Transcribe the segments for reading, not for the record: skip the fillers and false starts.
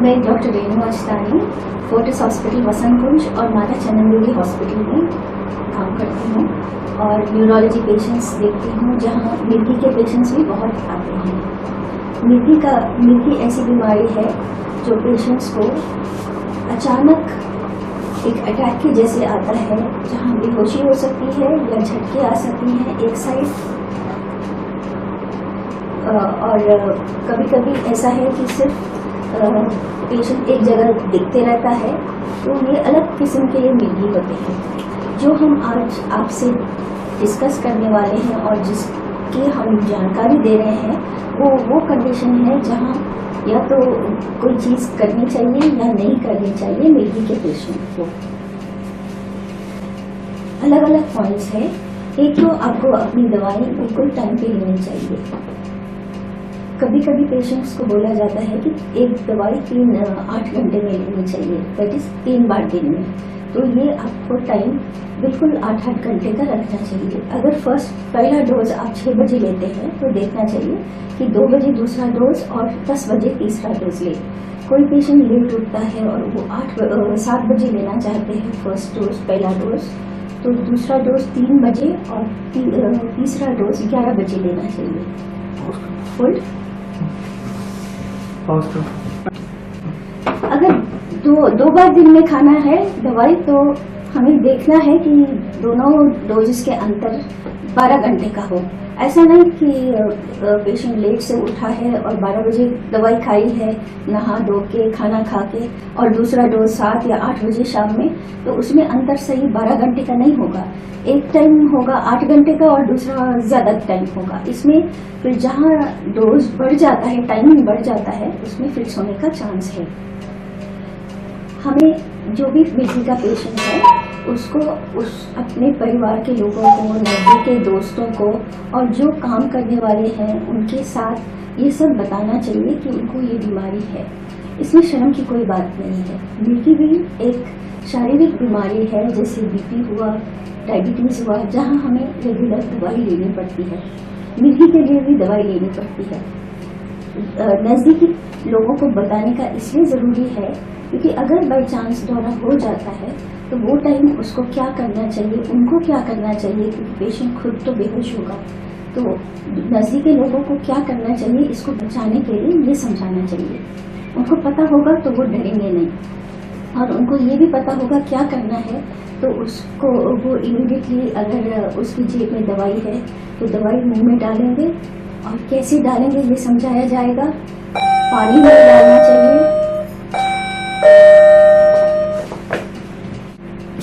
मैं doctor Renu अचतानी Fortis hospital वसंत कुंज और माता चंदन देवी हॉस्पिटल में काम करती हूँ और न्यूरोलॉजी पेशेंट्स देखती हूँ, जहाँ मिर्गी के पेशेंट्स भी बहुत आते हैं। मिर्गी ऐसी बीमारी है जो पेशेंट्स को अचानक एक अटैक के जैसे आता है, जहाँ बेहोशी हो सकती है या झटके आ सकती हैं एक साइड, और कभी कभी ऐसा है कि सिर्फ पेशेंट एक जगह दिखते रहता है। तो ये अलग किस्म के मिर्गी होते हैं। जो हम आज आपसे डिस्कस करने वाले हैं और जिसकी हम जानकारी दे रहे हैं वो कंडीशन है जहाँ या तो कोई चीज़ करनी चाहिए या नहीं करनी चाहिए मिर्गी के पेशेंट को। अलग अलग पॉइंट्स है। एक तो आपको अपनी दवाई बिल्कुल टाइम पे लेनी चाहिए। कभी कभी पेशेंट्स को बोला जाता है कि एक दवाई 8 घंटे में लेनी चाहिए, दैट इज 3 बार दिन में। तो ये आपको टाइम बिल्कुल 8 घंटे का रखना चाहिए। अगर पहला डोज आप 6 बजे लेते हैं तो देखना चाहिए कि 2 बजे दूसरा डोज और 10 बजे तीसरा डोज ले। कोई पेशेंट लेट उठता है और वो 7 बजे लेना चाहते हैं फर्स्ट डोज, पहला डोज, तो दूसरा डोज 3 बजे और तीसरा डोज 11 बजे लेना चाहिए। फुल अगर दो बार दिन में खाना है दवाई, तो हमें देखना है कि दोनों डोजेस के अंतर 12 घंटे का हो। ऐसा नहीं कि पेशेंट लेट से उठा है और 12 बजे दवाई खाई है, नहा धो के खाना खा के, और दूसरा डोज 7 या 8 बजे शाम में, तो उसमें अंतर सही 12 घंटे का नहीं होगा। एक टाइम होगा 8 घंटे का और दूसरा ज़्यादा टाइम होगा। इसमें फिर जहाँ डोज बढ़ जाता है, टाइमिंग बढ़ जाता है, उसमें फिक्स होने का चांस है। हमें जो भी मिर्गी का पेशेंट है उसको अपने परिवार के लोगों को, नज़दीक के दोस्तों को और जो काम करने वाले हैं उनके साथ ये सब बताना चाहिए कि उनको ये बीमारी है। इसमें शर्म की कोई बात नहीं है। मिर्गी भी एक शारीरिक बीमारी है, जैसे बीपी हुआ, डायबिटीज़ हुआ, जहाँ हमें रेगुलर दवाई लेनी पड़ती है। मिर्गी के लिए भी दवाई लेनी पड़ती है। नज़दीकी लोगों को बताने का इसलिए ज़रूरी है क्योंकि अगर बाई चांस दौरा हो जाता है तो वो टाइम उसको क्या करना चाहिए, उनको क्या करना चाहिए, क्योंकि पेशेंट खुद तो बेहोश होगा। तो नज़दीकी लोगों को क्या करना चाहिए, इसको बचाने के लिए ये समझाना चाहिए। उनको पता होगा तो वो डरेंगे नहीं, और उनको ये भी पता होगा क्या करना है, तो उसको वो इमीडिएटली अगर उसकी जेब में दवाई है तो दवाई मुंह में डालेंगे, और कैसे डालेंगे ये समझाया जाएगा। पानी में डालना चाहिए।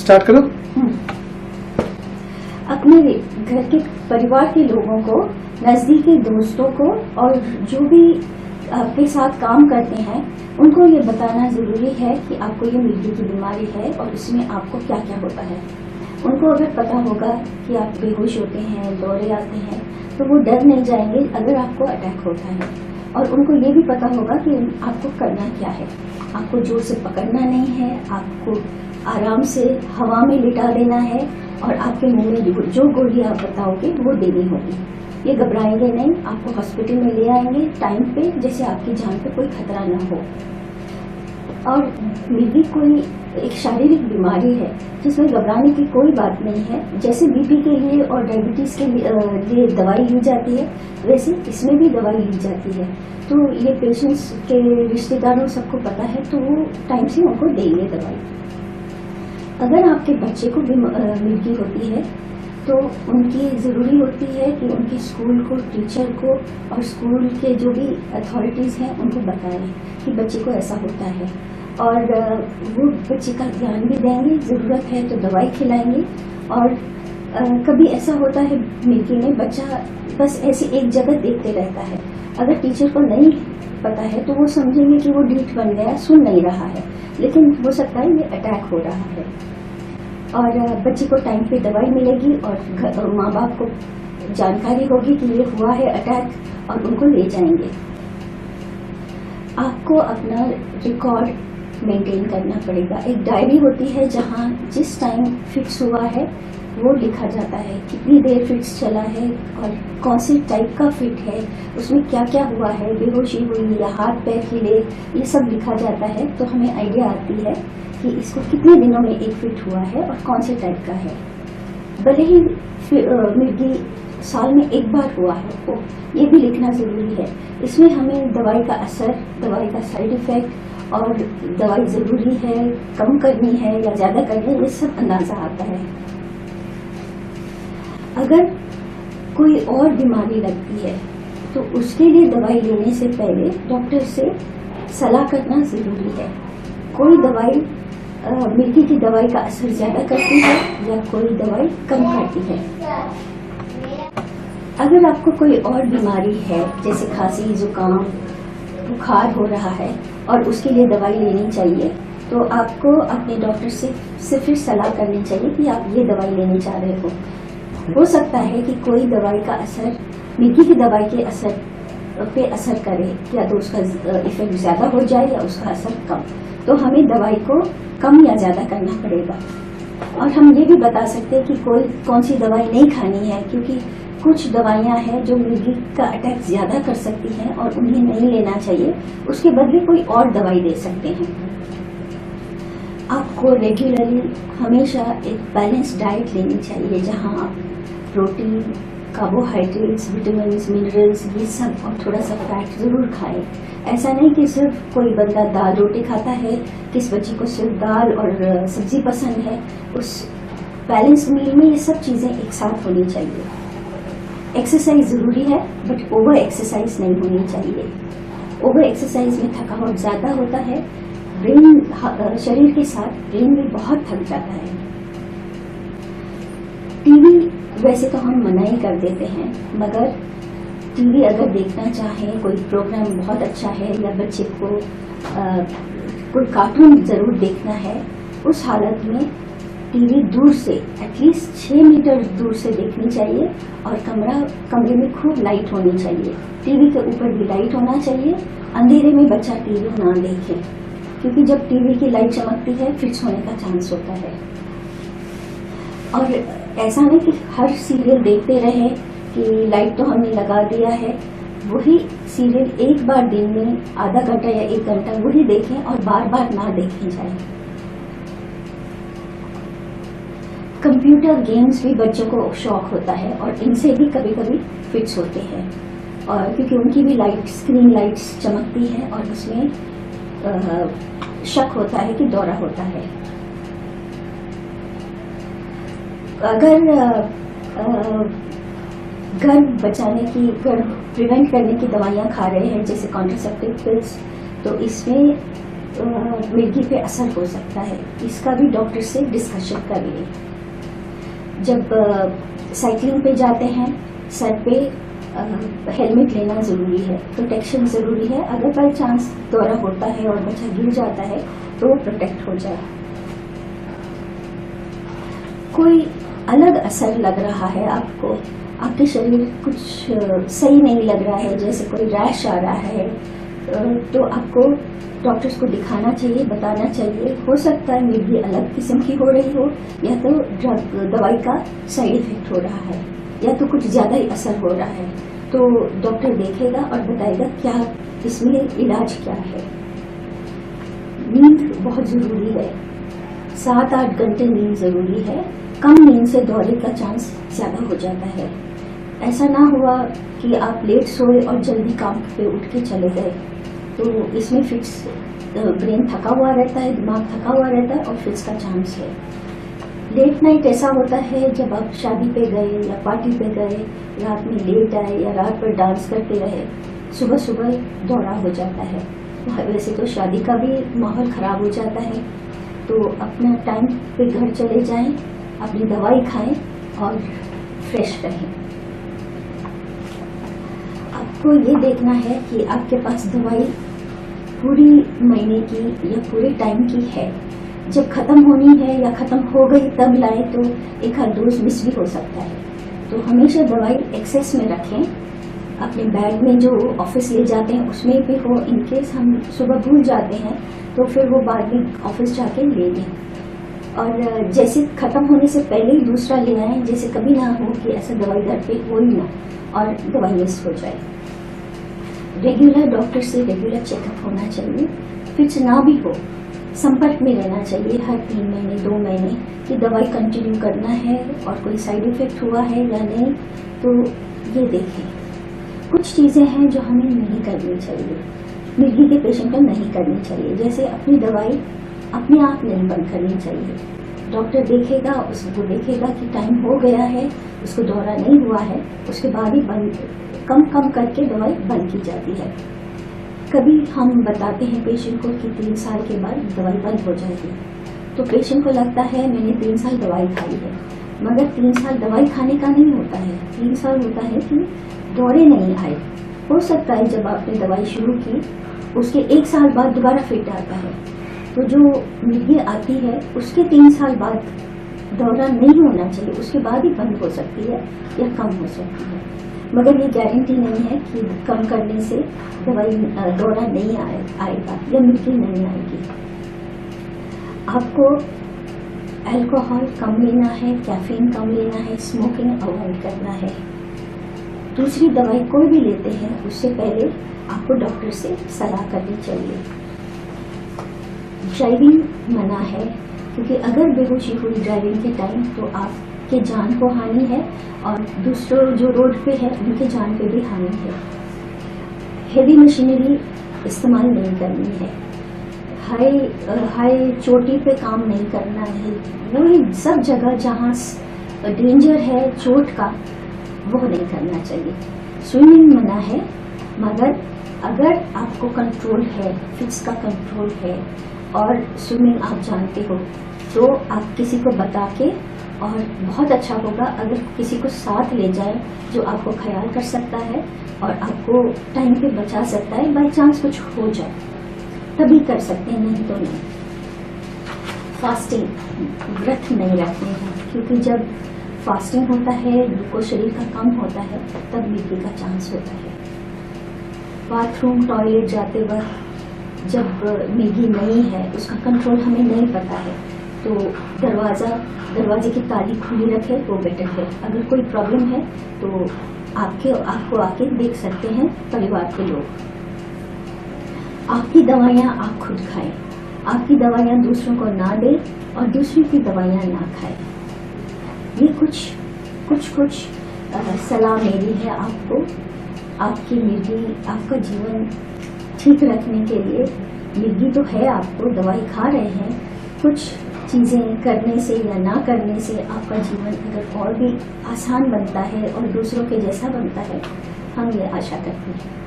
स्टार्ट करो। अपने घर के परिवार के लोगों को, नज़दीकी दोस्तों को, और जो भी आपके साथ काम करते हैं उनको ये बताना ज़रूरी है कि आपको ये मिर्गी की बीमारी है और इसमें आपको क्या क्या होता है। उनको अगर पता होगा कि आप बेहोश होते हैं, दौरे आते हैं, तो वो डर नहीं जाएंगे अगर आपको अटैक होता है। और उनको ये भी पता होगा कि आपको करना क्या है। आपको जोर से पकड़ना नहीं है, आपको आराम से हवा में लिटा देना है, और आपके मुंह में जो गोली आप बताओगे वो देनी होगी। ये घबराएंगे नहीं, आपको हॉस्पिटल में ले आएंगे टाइम पे, जैसे आपकी जान पे कोई खतरा ना हो। और मिर्गी कोई एक शारीरिक बीमारी है जिसमें घबराने की कोई बात नहीं है। जैसे बीपी के लिए और डायबिटीज़ के लिए दवाई ली जाती है, वैसे इसमें भी दवाई ली जाती है। तो ये पेशेंट्स के रिश्तेदारों सबको पता है, तो वो टाइम से उनको देंगे दवाई। अगर आपके बच्चे को भी मिर्गी होती है तो उनकी ज़रूरी होती है कि उनके स्कूल को, टीचर को और स्कूल के जो भी अथॉरिटीज़ हैं उनको बताएं कि बच्चे को ऐसा होता है, और वो बच्चे का ध्यान भी देंगे। ज़रूरत है तो दवाई खिलाएंगे। और कभी ऐसा होता है मिर्गी में बच्चा बस ऐसे एक जगह देखते रहता है। अगर टीचर को नहीं पता है तो वो समझेंगे कि वो ढीठ बन गया, सुन नहीं रहा है, लेकिन हो सकता है ये अटैक हो रहा है। और बच्चे को टाइम पे दवाई मिलेगी और माँ बाप को जानकारी होगी कि ये हुआ है अटैक, और उनको ले जाएंगे। आपको अपना रिकॉर्ड मेंटेन करना पड़ेगा। एक डायरी होती है जहाँ जिस टाइम फिक्स हुआ है वो लिखा जाता है, कितनी देर फिट्स चला है और कौन से टाइप का फिट है, उसमें क्या क्या हुआ है, बेहोशी हुई या हाथ पैर हिले, ये सब लिखा जाता है। तो हमें आइडिया आती है कि इसको कितने दिनों में एक फिट हुआ है और कौन से टाइप का है। भले ही मिर्गी साल में एक बार हुआ है वो, ये भी लिखना ज़रूरी है। इसमें हमें दवाई का असर, दवाई का साइड इफ़ेक्ट और दवाई ज़रूरी है, कम करनी है या ज़्यादा करनी है, ये सब अंदाज़ा आता है। अगर कोई और बीमारी लगती है तो उसके लिए दवाई लेने से पहले डॉक्टर से सलाह करना ज़रूरी है। कोई दवाई मिर्गी की दवाई का असर ज़्यादा करती है या कोई दवाई कम करती है। अगर आपको कोई और बीमारी है, जैसे खांसी, जुकाम, बुखार हो रहा है और उसके लिए दवाई लेनी चाहिए, तो आपको अपने डॉक्टर से सिर्फ सलाह करनी चाहिए कि आप ये दवाई लेनी चाह रहे हो। हो सकता है कि कोई दवाई का असर मिर्गी की दवाई के असर पे असर करे, या तो उसका इफेक्ट ज़्यादा हो जाए या उसका असर कम, तो हमें दवाई को कम या ज़्यादा करना पड़ेगा। और हम ये भी बता सकते हैं कि कौन सी दवाई नहीं खानी है, क्योंकि कुछ दवाइयाँ हैं जो मिर्गी का अटैक ज़्यादा कर सकती हैं और उन्हें नहीं लेना चाहिए, उसके बदले कोई और दवाई दे सकते हैं। आपको रेगुलरली हमेशा एक बैलेंस डाइट लेनी चाहिए, जहाँ आप प्रोटीन, कार्बोहाइड्रेट्स, विटामिन, मिनरल्स, ये सब और थोड़ा सा फैट ज़रूर खाएं। ऐसा नहीं कि सिर्फ कोई बंदा दाल रोटी खाता है, किस बच्चे को सिर्फ दाल और सब्जी पसंद है। उस बैलेंस मील में ये सब चीज़ें एक साथ होनी चाहिए। एक्सरसाइज ज़रूरी है, बट ओवर एक्सरसाइज नहीं होनी चाहिए। ओवर एक्सरसाइज में थकावट ज़्यादा होता है, ब्रेन, शरीर के साथ ब्रेन भी बहुत थक जाता है। टीवी वैसे तो हम मना ही कर देते हैं, मगर टीवी अगर देखना चाहें, कोई प्रोग्राम बहुत अच्छा है या बच्चे को कोई कार्टून ज़रूर देखना है, उस हालत में टीवी दूर से एटलीस्ट 6 मीटर दूर से देखनी चाहिए और कमरे में खूब लाइट होनी चाहिए। टीवी के ऊपर भी लाइट होना चाहिए। अंधेरे में बच्चा टीवी ना देखे, क्योंकि जब टीवी की लाइट चमकती है फिक्स होने का चांस होता है। और ऐसा नहीं कि हर सीरियल देखते रहे कि लाइट तो हमने लगा दिया है, वही सीरियल एक बार दिन में आधा घंटा या 1 घंटा वही देखें और बार बार ना देखें जाए। कंप्यूटर गेम्स भी बच्चों को शौक होता है और इनसे भी कभी कभी फिट्स होते हैं, और क्योंकि उनकी भी स्क्रीन लाइट्स चमकती हैं और उसमें शक होता है कि दौरा होता है। अगर गर्भ बचाने की, गर्भ प्रिवेंट करने की दवाइयाँ खा रहे हैं, जैसे कॉन्ट्रासेप्टिव पिल्स, तो इसमें मिर्गी पे असर हो सकता है। इसका भी डॉक्टर से डिस्कशन करिए। जब साइकिलिंग पे जाते हैं, सर पे हेलमेट लेना ज़रूरी है, प्रोटेक्शन ज़रूरी है। अगर बाई चांस दौरा होता है और बच्चा गिर जाता है तो वो प्रोटेक्ट हो जाए। कोई अलग असर लग रहा है आपको, आपके शरीर कुछ सही नहीं लग रहा है, जैसे कोई रैश आ रहा है, तो आपको डॉक्टर्स को दिखाना चाहिए, बताना चाहिए। हो सकता है मिर्गी अलग किस्म की हो रही हो, या तो दवाई का साइड इफेक्ट हो रहा है, या तो कुछ ज़्यादा ही असर हो रहा है। तो डॉक्टर देखेगा और बताएगा क्या इसमें इलाज क्या है। नींद बहुत ज़रूरी है, 7-8 घंटे नींद ज़रूरी है। कम नींद से दौरे का चांस ज़्यादा हो जाता है। ऐसा ना हुआ कि आप लेट सोए और जल्दी काम पे उठ के चले गए, तो इसमें फिट्स, ब्रेन थका हुआ रहता है, दिमाग थका हुआ रहता है और फिट्स का चांस है। लेट नाइट ऐसा होता है जब आप शादी पे गए या पार्टी पे गए, रात में लेट आए या रात पर डांस करते रहे, सुबह सुबह दौरा हो जाता है। वैसे तो शादी का भी माहौल ख़राब हो जाता है। तो अपना टाइम पे घर चले जाएं, अपनी दवाई खाएं और फ्रेश रहें। आपको ये देखना है कि आपके पास दवाई पूरी महीने की या पूरे टाइम की है। जब ख़त्म होनी है या ख़त्म हो गई तब लाएं तो एक आध डोज मिस भी हो सकता है। तो हमेशा दवाई एक्सेस में रखें। अपने बैग में जो ऑफिस ले जाते हैं उसमें भी हो, इनकेस हम सुबह भूल जाते हैं तो फिर वो बाद में ऑफिस जाके ले लें। और जैसे ख़त्म होने से पहले ही दूसरा ले आएं, जैसे कभी ना हो कि ऐसा दवाई घर पे हो ही ना और दवाई मिस हो जाए। रेगुलर डॉक्टर से रेगुलर चेकअप होना चाहिए। फिक्स ना भी हो, संपर्क में रहना चाहिए हर 3 महीने 2 महीने कि दवाई कंटिन्यू करना है और कोई साइड इफ़ेक्ट हुआ है या नहीं, तो ये देखें। कुछ चीज़ें हैं जो हमें नहीं करनी चाहिए, मिर्गी के पेशेंट को नहीं करनी चाहिए। जैसे अपनी दवाई अपने आप नहीं बंद करनी चाहिए। डॉक्टर देखेगा, उसको देखेगा कि टाइम हो गया है, उसको दौरा नहीं हुआ है, उसके बाद ही बंद कम करके दवाई बंद की जाती है। कभी हम बताते हैं पेशेंट को कि 3 साल के बाद दवाई बंद हो जाएगी, तो पेशेंट को लगता है मैंने 3 साल दवाई खाई है, मगर 3 साल दवाई खाने का नहीं होता है। 3 साल होता है कि दौरे नहीं आए। हो सकता है जब आपने दवाई शुरू की उसके 1 साल बाद दोबारा फिट आता है, तो जो मिर्गी आती है उसके 3 साल बाद दौरा नहीं होना चाहिए, उसके बाद ही बंद हो सकती है या कम हो सकती है। मगर ये गारंटी नहीं है कि कम करने से दवाई दौरा नहीं आएगा या मिर्गी नहीं आएगी। आपको अल्कोहल कम लेना है, कैफीन कम लेना है, स्मोकिंग अवॉइड करना है। दूसरी दवाई कोई भी लेते हैं उससे पहले आपको डॉक्टर से सलाह करनी चाहिए। ड्राइविंग मना है, क्योंकि अगर बेहोशी हुई ड्राइविंग के टाइम तो आपके जान को हानि है और दूसरों जो रोड पे है उनके जान पे भी हानि है। हेवी मशीनरी इस्तेमाल नहीं करनी है, हाई चोटी पे काम नहीं करना है। वही सब जगह जहाँ डेंजर है चोट का वो नहीं करना चाहिए। स्विमिंग मना है, मगर अगर आपको कंट्रोल है, फिट्स का कंट्रोल है और स्विमिंग आप जानते हो तो आप किसी को बता के, और बहुत अच्छा होगा अगर किसी को साथ ले जाए जो आपको ख्याल कर सकता है और आपको टाइम पे बचा सकता है। बाई चांस कुछ हो जाए तभी कर सकते हैं, नहीं तो नहीं। फास्टिंग व्रत नहीं रखने हैं, क्योंकि जब फास्टिंग होता है, ग्लूकोज शरीर का कम होता है, तब मिर्गी का चांस होता है। बाथरूम टॉयलेट जाते वक्त जब मिर्गी नहीं है, उसका कंट्रोल हमें नहीं पता है, तो दरवाजे की ताली खुली रखे तो बेटर है। अगर कोई प्रॉब्लम है तो आपको आके देख सकते हैं परिवार के लोग। आपकी दवाइयाँ आप खुद खाएं, आपकी दवाइयाँ दूसरों को ना दें और दूसरों की दवाइयाँ ना खाएं। ये कुछ सलाह मेरी है आपको, आपकी मिर्गी, आपका जीवन ठीक रखने के लिए। मिर्गी तो है, आपको दवाई खा रहे हैं, कुछ चीज़ें करने से या ना करने से आपका जीवन अगर और भी आसान बनता है और दूसरों के जैसा बनता है, हम ये आशा करते हैं।